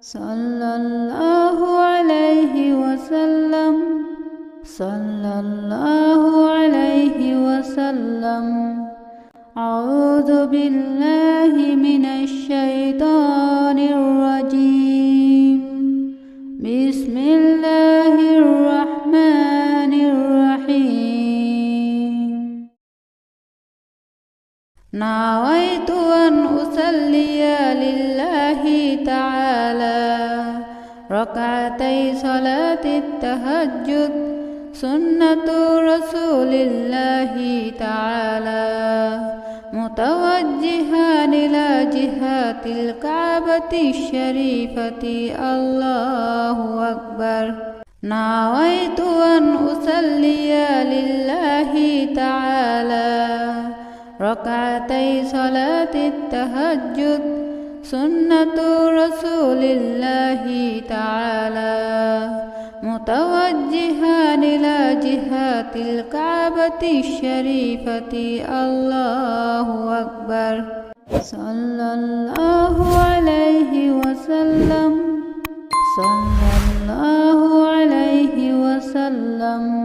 صلى الله عليه وسلم صلى الله عليه وسلم. أعوذ بالله من الشيطان الرجيم. بسم الله الرحمن الرحيم. نويت أن أصلي لله تعالى ركعتي صلاة التهجد سنة رسول الله تعالى متوجها إلى جهة الكعبة الشريفة. الله أكبر. نويت أن أصلي لله تعالى ركعتي صلاة التهجد سنة رسول الله تعالى متوجها إلى جهة الكعبة الشريفة. الله أكبر. صلى الله عليه وسلم صلى الله عليه وسلم.